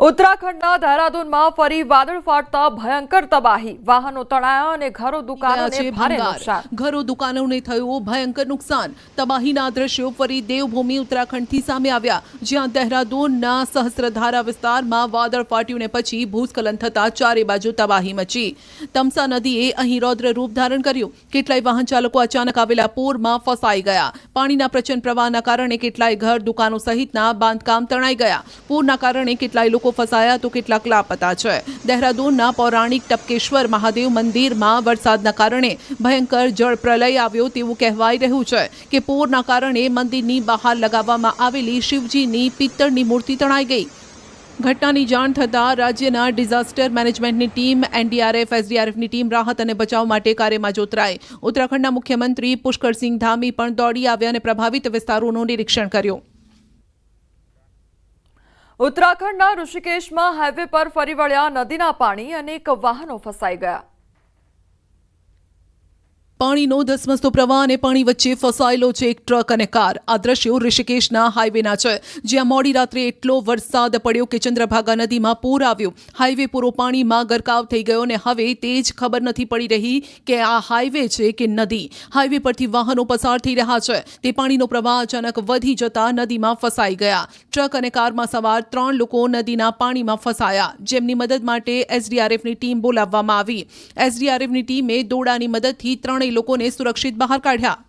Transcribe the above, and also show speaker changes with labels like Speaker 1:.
Speaker 1: ઉત્તરાખંડના દહેરાદૂનમાં ફરી વાદળ ફાટતા ભયંકર તબાહી, વાહનો તણાયા અને ઘરો દુકાનોને ભારે નુકસાન.
Speaker 2: ઘરો દુકાનોને થયું ભયંકર નુકસાન. તબાહીના દ્રશ્યો ફરી દેવભૂમિ ઉત્તરાખંડથી સામે આવ્યા, જ્યાં દહેરાદૂનના સહસ્ત્રધારા વિસ્તારમાં વાદળ ફાટ્યું ને પછી ભૂસ્ખલન થતા ચારે બાજુ તબાહી મચી. તમસા નદીએ અહીં રૌદ્ર રૂપ ધારણ કર્યું. કેટલાય વાહન ચાલકો અચાનક આવેલા પૂરમાં ફસાઈ ગયા. પાણીના પ્રચંડ પ્રવાહના કારણે કેટલાય ઘર દુકાનો સહિતના બાંધકામ તણાઈ ગયા. પૂરના કારણે કેટલાય લોકો ફસાયા તો કેટલાક લાપતા છે. દહેરાદૂનના પૌરાણિક ટપકેશ્વર મહાદેવ મંદિરમાં વરસાદના કારણે ભયંકર જળ પ્રલય આવ્યો તેવું કહેવાઈ રહ્યું છે કે પૂરના કારણે મંદિરની બહાર લગાવવામાં આવેલી શિવજીની પિત્તળની મૂર્તિ તણાઈ ગઈ. ઘટનાની જાણ થતાં રાજ્યના ડિઝાસ્ટર મેનેજમેન્ટની ટીમ, એનડીઆરએફ, એસડીઆરએફની ટીમ રાહત અને બચાવ માટે કાર્યમાં જોતરાઈ. ઉત્તરાખંડના મુખ્યમંત્રી પુષ્કરસિંહ ધામી પણ દોડી આવ્યા અને પ્રભાવિત વિસ્તારોનું નિરીક્ષણ કર્યું.
Speaker 1: ઉત્તરાખંડના ઋષિકેશમાં હાઈવે પર ફરી વળ્યા નદીના પાણી, અનેક વાહનો ફસાઈ ગયા.
Speaker 2: પાણીનો ધસમસતો પ્રવાહ અને પાણી વચ્ચે ફસાયેલો છે એક ટ્રક અને કાર. આ દ્રશ્યો ઋષિકેશના હાઈવેના છે, જ્યાં મોડી રાત્રે એટલો વરસાદ પડ્યો કે ચંદ્રભાગા નદીમાં પૂર આવ્યું. હાઈવે પૂરો પાણીમાં ગરકાવ થઈ ગયો અને હવે તે જ ખબર નથી પડી રહી કે આ હાઈવે છે કે નદી. હાઈવે પરથી વાહનો પસાર થઈ રહ્યા છે, તે પાણીનો પ્રવાહ અચાનક વધી જતા નદીમાં ફસાઈ ગયા. ટ્રક અને કારમાં સવાર 3 લોકો નદીના પાણીમાં ફસાયા, જેમની મદદ માટે એસડીઆરએફની ટીમ બોલાવવામાં આવી. એસડીઆરએફની ટીમે દોરડાની મદદથી 3 લોકોને સુરક્ષિત બહાર કાઢ્યા.